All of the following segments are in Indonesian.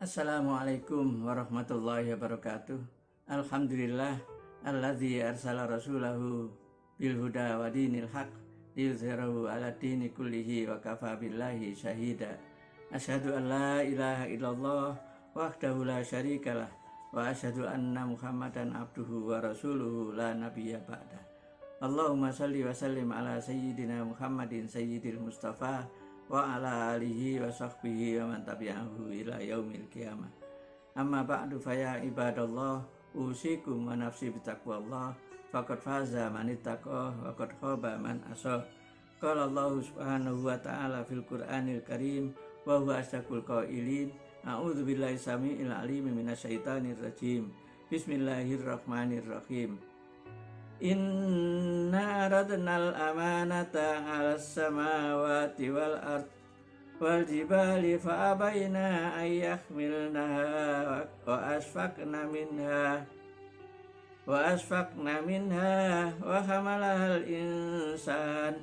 Assalamualaikum warahmatullahi wabarakatuh. Alhamdulillah alladzi arsala rasulahu bil huda wa dinil haq liyuzhirahu ala dini kullihi wa kafa billahi syahida. Asyhadu an la ilaha illallah wahdahu la syarikalah wa asyhadu anna Muhammadan abduhu wa rasuluhu la nabiyya ba'da. Allahumma salli wa sallim ala sayyidina Muhammadin sayyidil mustafa wa ala alihi wa sahbihi wa man tabi'ahu ila yaumil qiyamah. Amma ba'du fa ya ibadallah, usikum wa nafsi bitaqwallah, faqad faza man ittaqa wa qad khaba man asa. Qala Allah subhanahu wa ta'ala fil Qur'anil Karim wa huwa asdaqul qailin. A'udzu billahi samiil alim minasyaitonir rajim. Bismillahirrahmanirrahim. Inna aradnal amanata 'alas samawati wal ard wal jibali fa abaina ay yahmilnaha wa asfaqna minha wa hamalahal insan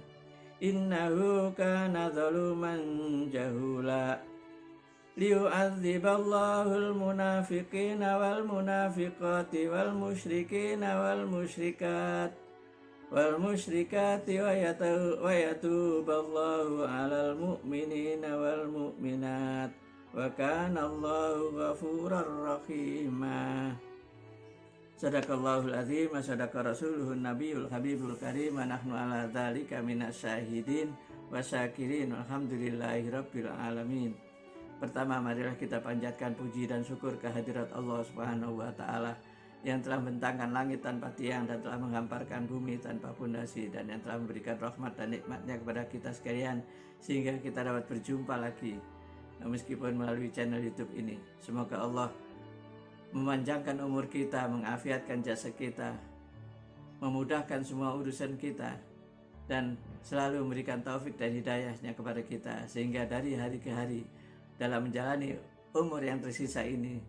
innahu kana zaluman jahula. Liyu'adziballahul munafiqina wal munafiqati wal musyrikina wal musyrikati wa yatuballahu 'alal mu'minina wal mu'minat wa kana Allahu ghafurar rahima. Sadaqallahul azim wa sadaqa rasuluhun nabiyul habibul karim wa nahnu ala dzalika minasyahidin wa syakirin walhamdulillahi rabbil alamin. Pertama, marilah kita panjatkan puji dan syukur kehadirat Allah Subhanahu wa Ta'ala yang telah membentangkan langit tanpa tiang dan telah menghamparkan bumi tanpa pondasi, dan yang telah memberikan rahmat dan nikmatnya kepada kita sekalian sehingga kita dapat berjumpa lagi meskipun melalui channel YouTube ini. Semoga Allah memanjangkan umur kita, mengafiatkan jasad kita, memudahkan semua urusan kita, dan selalu memberikan taufik dan hidayahnya kepada kita sehingga dari hari ke hari dalam menjalani umur yang tersisa ini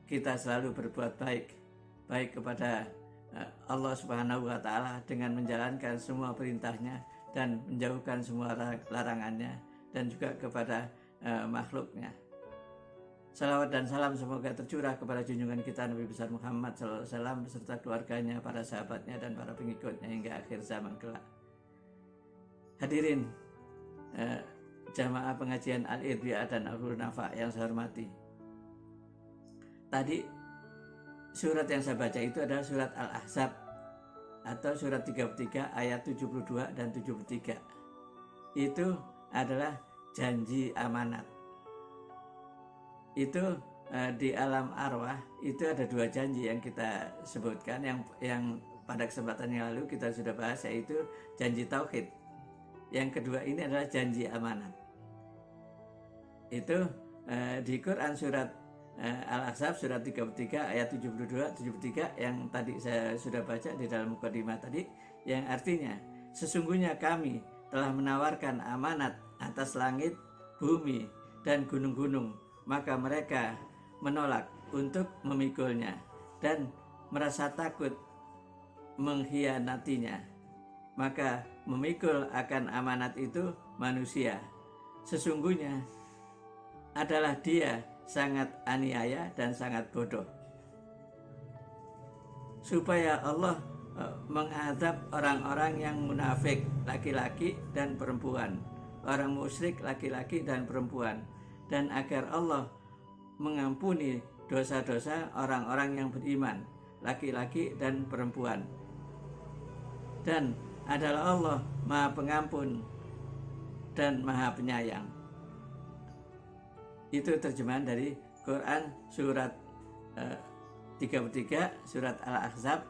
kita selalu berbuat baik kepada Allah Subhanahu wa Ta'ala dengan menjalankan semua perintahnya dan menjauhkan semua larangannya, dan juga kepada makhluknya. Salawat dan salam semoga tercurah kepada junjungan kita Nabi besar Muhammad SAW beserta keluarganya, para sahabatnya, dan para pengikutnya hingga akhir zaman kelak. Hadirin jamaah pengajian Al-Irbi'ah dan Al-Hurun Nafa yang saya hormati. Tadi surat yang saya baca itu adalah surat Al-Ahzab atau surat 33 ayat 72 dan 73. Itu adalah janji amanat. Itu di alam arwah itu ada dua janji yang kita sebutkan, yang pada kesempatan yang lalu kita sudah bahas, yaitu janji tauhid. Yang kedua ini adalah janji amanat. Itu di Quran surat Al-Ahzab surat 33 ayat 72-73 yang tadi saya sudah baca di dalam mukadimah tadi, yang artinya sesungguhnya kami telah menawarkan amanat atas langit, bumi, dan gunung-gunung, maka mereka menolak untuk memikulnya dan merasa takut mengkhianatinya. Maka memikul akan amanat itu manusia. Sesungguhnya adalah dia sangat aniaya dan sangat bodoh. Supaya Allah mengadab orang-orang yang munafik laki-laki dan perempuan, orang musyrik laki-laki dan perempuan, dan agar Allah mengampuni dosa-dosa orang-orang yang beriman laki-laki dan perempuan. Dan adalah Allah Maha Pengampun dan Maha Penyayang. Itu terjemahan dari Quran surat 33 surat Al-Ahzab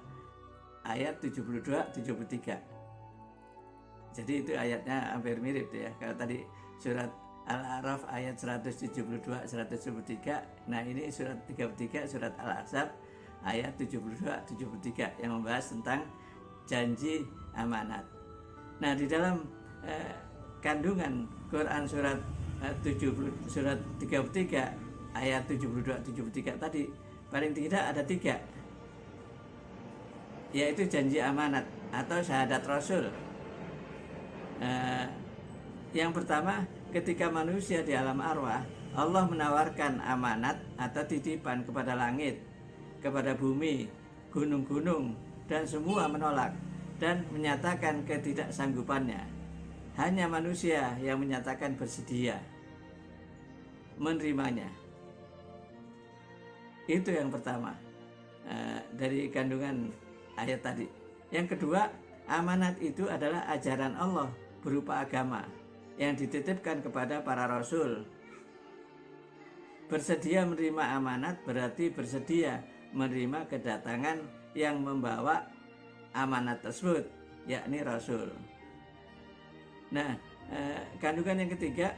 ayat 72-73. Jadi itu ayatnya hampir mirip ya. Kalau tadi surat Al-A'raf ayat 172-173, nah ini surat 33 surat Al-Ahzab ayat 72-73 yang membahas tentang janji amanat. Nah, di dalam kandungan Quran surat 33 ayat 72-73 tadi paling tidak ada 3, yaitu janji amanat atau syahadat Rasul. Yang pertama, ketika manusia di alam arwah Allah menawarkan amanat atau titipan kepada langit, kepada bumi, gunung-gunung, dan semua menolak dan menyatakan ketidaksanggupannya. Hanya manusia yang menyatakan bersedia menerimanya. Itu yang pertama dari kandungan ayat tadi. Yang kedua, amanat itu adalah ajaran Allah berupa agama yang dititipkan kepada para rasul. Bersedia menerima amanat berarti bersedia menerima kedatangan yang membawa amanat tersebut, yakni rasul. Nah, kandungan yang ketiga,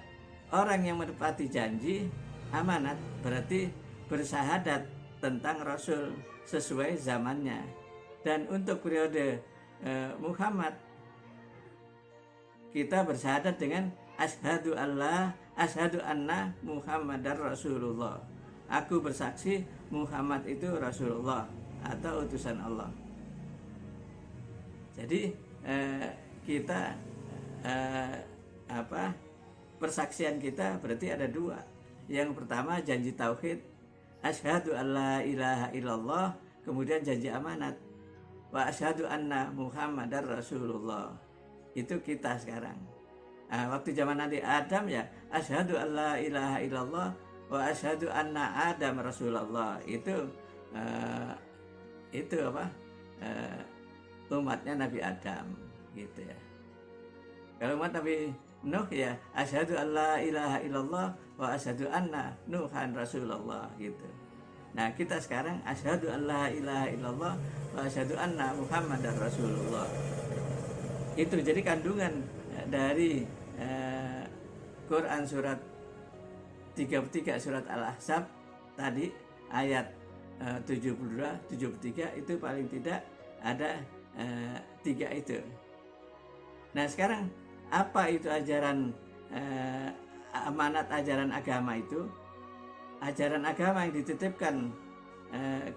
orang yang menepati janji amanat berarti bersahadat tentang rasul sesuai zamannya. Dan untuk periode Muhammad, kita bersahadat dengan asyhadu anna Muhammadar Rasulullah. Aku bersaksi Muhammad itu Rasulullah atau utusan Allah. Jadi kita persaksian kita berarti ada dua. Yang pertama janji tauhid, asyhadu alla ilaha illallah, kemudian janji amanat, wa asyhadu anna Muhammadar Rasulullah. Itu kita sekarang. Waktu zaman Nabi Adam ya asyhadu alla ilaha illallah wa asyhadu anna Adam Rasulullah. Itu umatnya Nabi Adam gitu ya. Kalau umat Nabi Nuh ya asyhadu alla ilaha illallah wa asyhadu anna Nuhan Rasulullah gitu. Nah, kita sekarang asyhadu alla ilaha illallah wa asyhadu anna Muhammadar Rasulullah. Itu jadi kandungan dari Quran surat 33 surat Al-Ahzab tadi ayat 72 73 itu paling tidak ada 3 itu. Nah, sekarang apa itu ajaran amanat ajaran agama itu? Ajaran agama yang dititipkan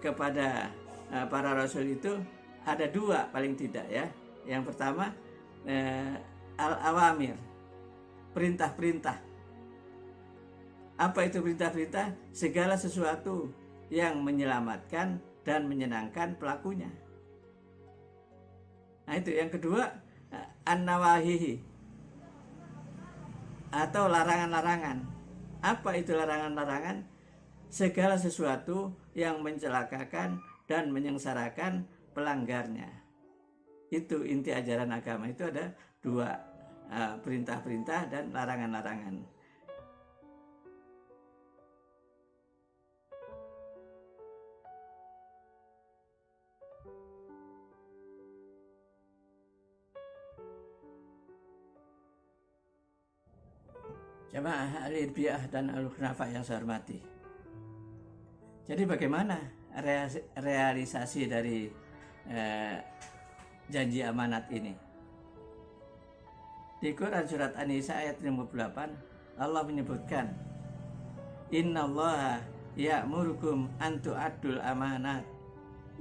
kepada para rasul itu ada 2 paling tidak ya. Yang pertama al-awamir, perintah-perintah. Apa itu perintah-perintah? Segala sesuatu yang menyelamatkan dan menyenangkan pelakunya. Nah, itu yang kedua an-nawahihi atau larangan-larangan. Apa itu larangan-larangan? Segala sesuatu yang mencelakakan dan menyengsarakan pelanggarnya. Itu inti ajaran agama, itu ada 2, perintah-perintah dan larangan-larangan. Jamaah Al-Irbiah dan Al-Khunafah yang saya hormati. Jadi bagaimana realisasi dari janji amanat ini? Di Quran surat An-Nisa ayat 58 Allah menyebutkan innallaha ya'murukum an tu'addul amanat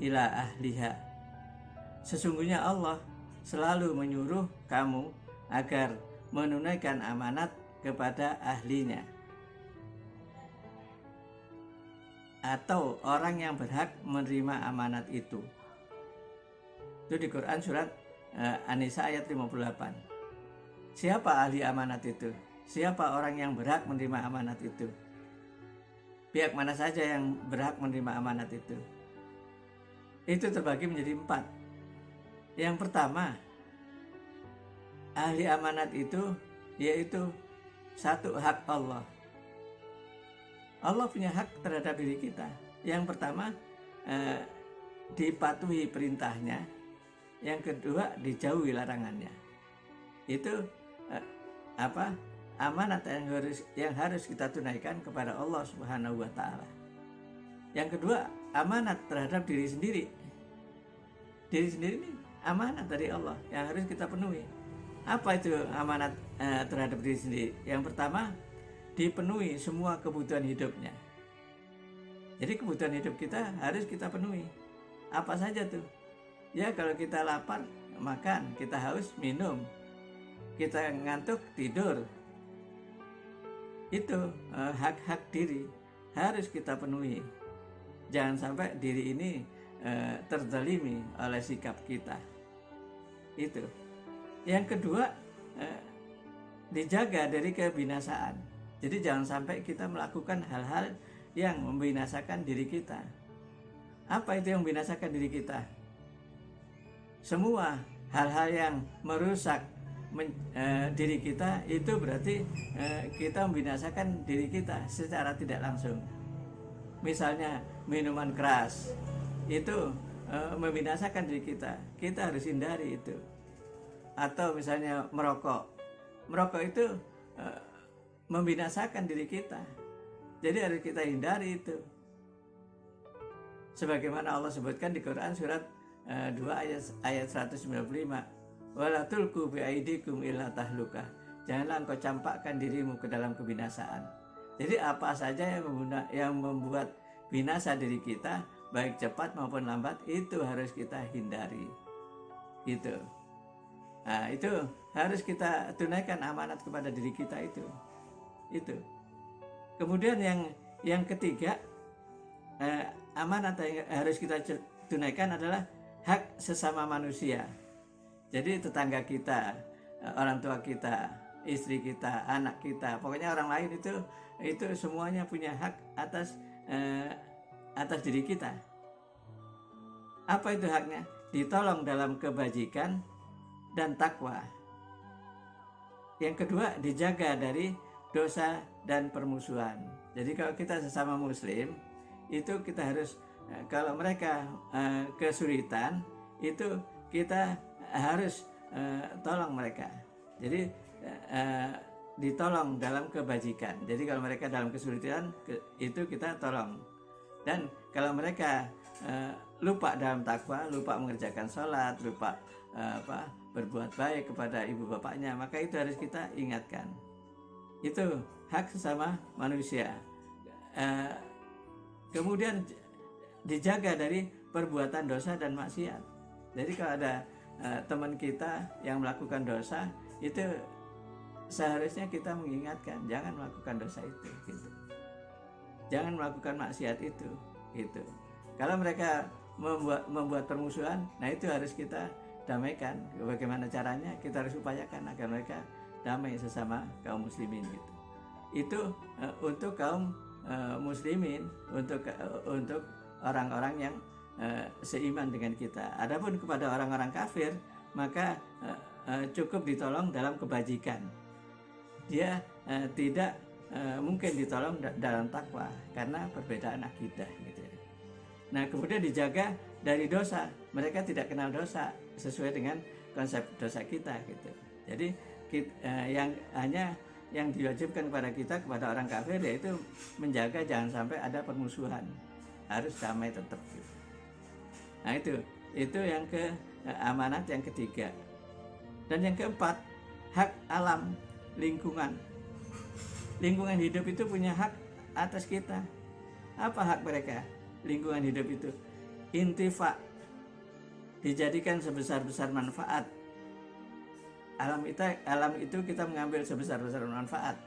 ila ahliha. Sesungguhnya Allah selalu menyuruh kamu agar menunaikan amanat kepada ahlinya atau orang yang berhak menerima amanat itu. Itu di Quran surat An-Nisa ayat 58. Siapa ahli amanat itu? Siapa orang yang berhak menerima amanat itu? Pihak mana saja yang berhak menerima amanat itu? Itu terbagi menjadi 4. Yang pertama, ahli amanat itu yaitu 1 hak Allah. Allah punya hak terhadap diri kita. Yang pertama dipatuhi perintahnya. Yang kedua dijauhi larangannya. Itu amanat yang harus kita tunaikan kepada Allah Subhanahu wa taala. Yang kedua, amanat terhadap diri sendiri. Diri sendiri ini amanat dari Allah yang harus kita penuhi. Apa itu amanat terhadap diri sendiri? Yang pertama, dipenuhi semua kebutuhan hidupnya. Jadi kebutuhan hidup kita harus kita penuhi. Apa saja tuh? Ya, kalau kita lapar, makan. Kita haus, minum. Kita ngantuk, tidur. itu hak-hak diri harus kita penuhi. Jangan sampai diri ini terzalimi oleh sikap kita. Itu. Yang kedua, dijaga dari kebinasaan. Jadi jangan sampai kita melakukan hal-hal yang membinasakan diri kita. Apa itu yang membinasakan diri kita? Semua hal-hal yang merusak diri kita itu berarti kita membinasakan diri kita secara tidak langsung. Misalnya minuman keras itu membinasakan diri kita harus hindari itu. Atau misalnya merokok itu membinasakan diri kita, jadi harus kita hindari itu. Sebagaimana Allah sebutkan di Quran surat 2 ayat 195, wala tulqu biaidikum ila tahlukah, janganlah engkau campakkan dirimu ke dalam kebinasaan. Jadi apa saja yang membuat binasa diri kita, baik cepat maupun lambat, itu harus kita hindari. Gitu. Nah, itu harus kita tunaikan amanat kepada diri kita itu. Kemudian yang ketiga, amanat yang harus kita tunaikan adalah hak sesama manusia. Jadi tetangga kita, orang tua kita, istri kita, anak kita, pokoknya orang lain itu semuanya punya hak atas diri kita. Apa itu haknya? Ditolong dalam kebajikan dan takwa. Yang kedua, dijaga dari dosa dan permusuhan. Jadi kalau kita sesama muslim, itu kita harus, kalau mereka kesulitan, itu kita harus tolong mereka. Jadi ditolong dalam kebajikan. Jadi kalau mereka dalam kesulitan, itu kita tolong. Dan kalau mereka lupa dalam takwa, lupa mengerjakan sholat, lupa berbuat baik kepada ibu bapaknya, maka itu harus kita ingatkan. Itu hak sesama manusia. Kemudian dijaga dari perbuatan dosa dan maksiat. Jadi kalau ada teman kita yang melakukan dosa, itu seharusnya kita mengingatkan, jangan melakukan dosa itu, gitu. Jangan melakukan maksiat itu, gitu. Kalau mereka membuat permusuhan, nah itu harus kita damaikan. Bagaimana caranya? Kita harus upayakan agar mereka damai sesama kaum muslimin, gitu. Itu untuk kaum muslimin, untuk orang-orang yang seiman dengan kita. Adapun kepada orang-orang kafir, maka cukup ditolong dalam kebajikan. Dia tidak mungkin ditolong dalam takwa karena perbedaan akidah, gitu. Nah, kemudian dijaga dari dosa. Mereka tidak kenal dosa sesuai dengan konsep dosa kita, gitu. Jadi yang diwajibkan kepada kita, kepada orang kafir, yaitu menjaga jangan sampai ada permusuhan, harus damai tetap, gitu. Nah, itu yang amanat yang ketiga. Dan yang keempat, hak alam, lingkungan hidup itu punya hak atas kita. Apa hak mereka? Lingkungan hidup itu intifa, dijadikan sebesar-besar manfaat. Alam itu kita mengambil sebesar-besar manfaat.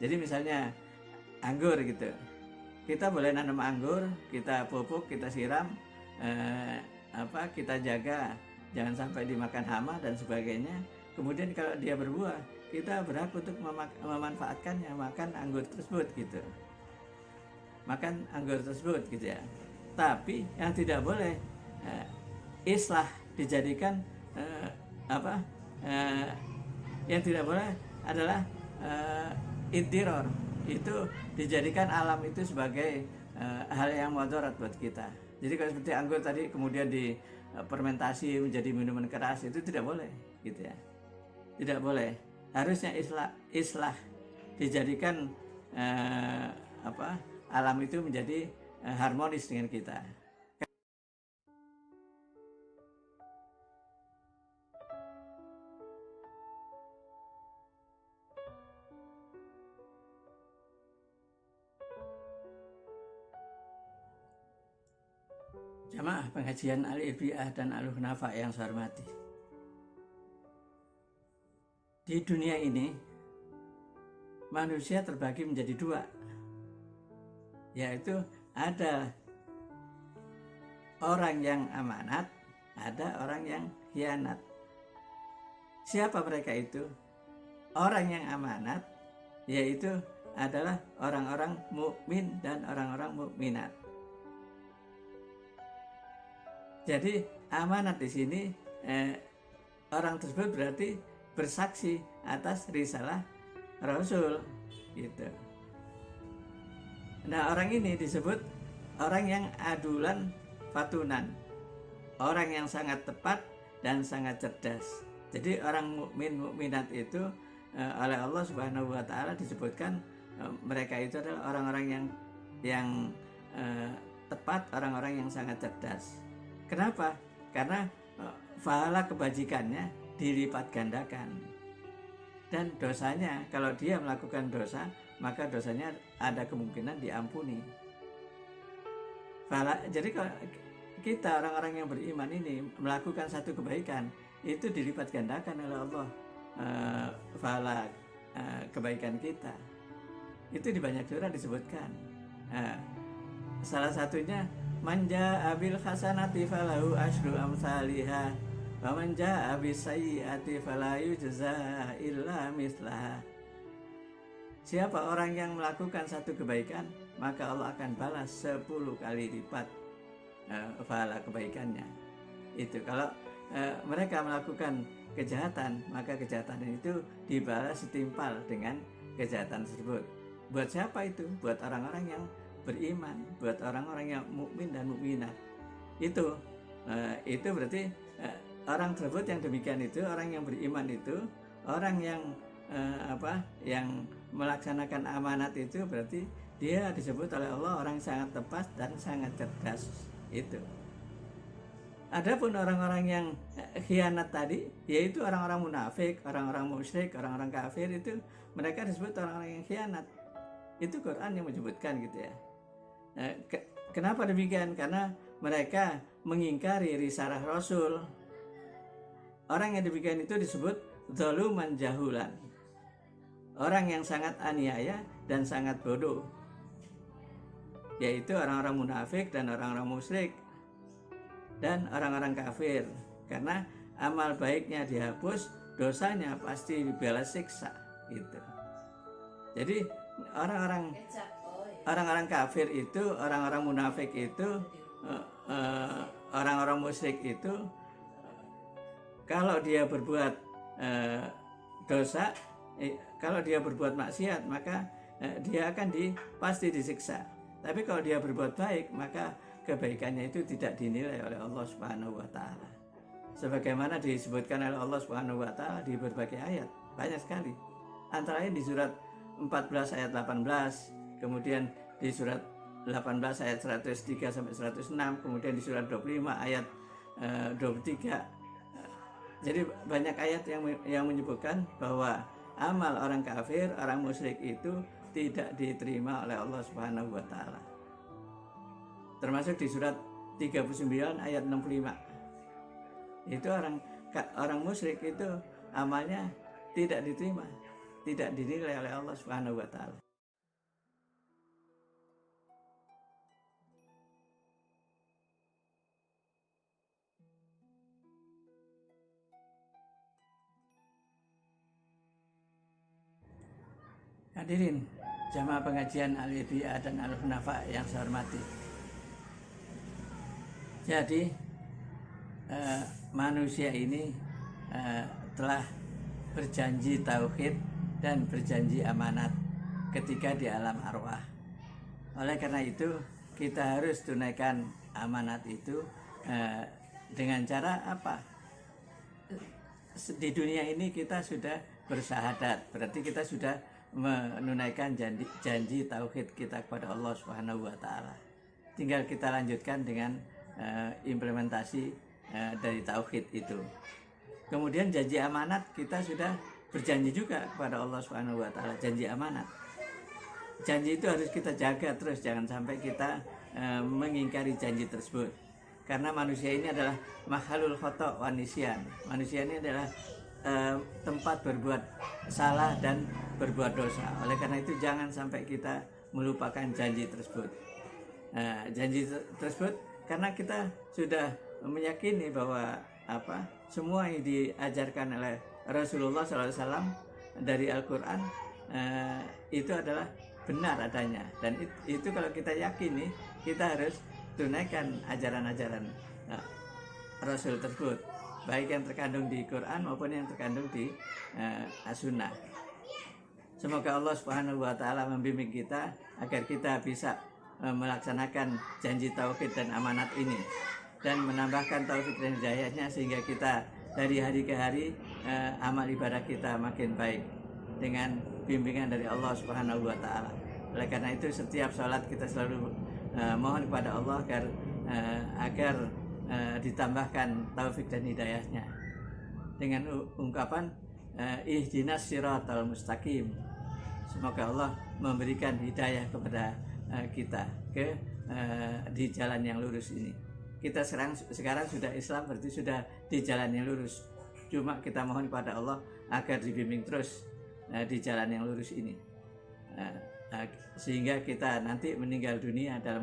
Jadi misalnya anggur, gitu, kita boleh nanam anggur, kita pupuk, kita siram, kita jaga jangan sampai dimakan hama dan sebagainya. Kemudian kalau dia berbuah, kita berhak untuk memanfaatkannya, makan anggur tersebut, gitu. Makan anggur tersebut, gitu ya. Tapi yang tidak boleh islah, dijadikan yang tidak boleh adalah iddiror, itu dijadikan alam itu sebagai hal yang mudarat buat kita. Jadi kalau seperti anggur tadi kemudian difermentasi menjadi minuman keras, itu tidak boleh, gitu ya. Tidak boleh. Harusnya islah dijadikan alam itu menjadi harmonis dengan kita. Jamaah pengajian Al-Irbiah dan Al-Hunafa yang saya hormati. Di dunia ini manusia terbagi menjadi dua, yaitu ada orang yang amanat, ada orang yang khianat. Siapa mereka itu? Orang yang amanat yaitu adalah orang-orang mukmin dan orang-orang mukminat. Jadi amanat di sini orang tersebut berarti bersaksi atas risalah Rasul gitu. Nah, orang ini disebut orang yang adulan fatunan, orang yang sangat tepat dan sangat cerdas. Jadi orang mukmin mukminat itu oleh Allah Subhanahu wa taala disebutkan mereka itu adalah orang-orang yang tepat, orang-orang yang sangat cerdas. Kenapa? Karena pahala kebajikannya dilipat gandakan. Dan dosanya, kalau dia melakukan dosa, maka dosanya ada kemungkinan diampuni. Jadi kalau kita orang-orang yang beriman ini melakukan satu kebaikan, itu dilipat gandakan oleh Allah pahala kebaikan kita. Itu di banyak surah disebutkan. Salah satunya manja abil hasanati falahu asyru amsalihha wa manja abis sayyiati fala yujza illa mislaha. Siapa orang yang melakukan satu kebaikan, maka Allah akan balas 10 kali lipat pahala kebaikannya. Itu kalau mereka melakukan kejahatan, maka kejahatan itu dibalas setimpal dengan kejahatan tersebut. Buat siapa itu? Buat orang-orang yang beriman, buat orang-orang yang mukmin dan mukminat. Itu berarti orang tersebut yang demikian itu, orang yang beriman itu, orang yang yang melaksanakan amanat itu berarti dia disebut oleh Allah orang sangat tepat dan sangat cerdas. Itu. Adapun orang-orang yang khianat tadi, yaitu orang-orang munafik, orang-orang musyrik, orang-orang kafir, itu mereka disebut orang-orang yang khianat. Itu Quran yang menyebutkan gitu ya. Kenapa demikian? Karena mereka mengingkari risalah Rasul. Orang yang demikian itu disebut zaluman jahulan, orang yang sangat aniaya dan sangat bodoh, yaitu orang-orang munafik dan orang-orang musyrik dan orang-orang kafir. Karena amal baiknya dihapus, dosanya pasti dibalas siksa gitu. Jadi orang-orang kafir itu, orang-orang munafik itu, orang-orang musyrik itu, kalau dia berbuat dosa, kalau dia berbuat maksiat, maka dia akan pasti disiksa. Tapi kalau dia berbuat baik, maka kebaikannya itu tidak dinilai oleh Allah Subhanahu wa taala. Sebagaimana disebutkan oleh Allah Subhanahu wa taala di berbagai ayat, banyak sekali. Antara lain di surat 14 ayat 18, kemudian di surat 18 ayat 103 sampai 106, kemudian di surat 25 ayat 23. Jadi banyak ayat yang menyebutkan bahwa amal orang kafir, orang musyrik itu tidak diterima oleh Allah Subhanahu wa taala. Termasuk di surat 39 ayat 65. Itu orang musyrik itu amalnya tidak diterima, tidak dinilai oleh Allah Subhanahu wa taala. Hadirin jamaah pengajian Al-Ibtidah dan Al-Hunafa yang saya hormati. Jadi manusia ini telah berjanji tauhid dan berjanji amanat ketika di alam arwah. Oleh karena itu kita harus tunaikan amanat itu dengan cara apa? Di dunia ini kita sudah bersahadat, berarti kita sudah menunaikan janji tauhid kita kepada Allah Subhanahu wa taala. Tinggal kita lanjutkan dengan implementasi dari tauhid itu. Kemudian janji amanat, kita sudah berjanji juga kepada Allah Subhanahu wa taala, janji amanat. Janji itu harus kita jaga terus, jangan sampai kita mengingkari janji tersebut. Karena manusia ini adalah makhluk khata' wa nisyan. Manusia ini adalah tempat berbuat salah dan berbuat dosa. Oleh karena itu jangan sampai kita melupakan janji tersebut. Janji tersebut karena kita sudah meyakini bahwa semua yang diajarkan oleh Rasulullah SAW dari Al-Quran itu adalah benar adanya, dan itu kalau kita yakini, kita harus tunaikan ajaran-ajaran Rasul tersebut, baik yang terkandung di Quran maupun yang terkandung di As-Sunnah. Semoga Allah Subhanahu wa Ta'ala membimbing kita agar kita bisa melaksanakan janji tauhid dan amanat ini, dan menambahkan taufik dan hidayahnya sehingga kita dari hari ke hari amal ibadah kita makin baik dengan bimbingan dari Allah Subhanahu wa Ta'ala. Oleh karena itu setiap sholat kita selalu mohon kepada Allah agar ditambahkan taufik dan hidayahnya dengan ungkapan ihdinas siratal mustaqim. Semoga Allah memberikan hidayah kepada kita di jalan yang lurus ini. Kita sekarang sudah Islam, berarti sudah di jalan yang lurus. Cuma kita mohon kepada Allah agar dibimbing terus di jalan yang lurus ini, sehingga kita nanti meninggal dunia dalam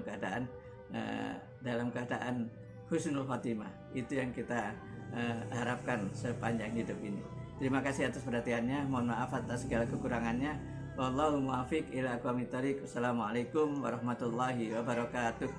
keadaan husnul khotimah. Itu yang kita harapkan sepanjang hidup ini. Terima kasih atas perhatiannya. Mohon maaf atas segala kekurangannya. Wallahu muwaffiq ila aqwamit thoriq. Wassalamualaikum warahmatullahi wabarakatuh.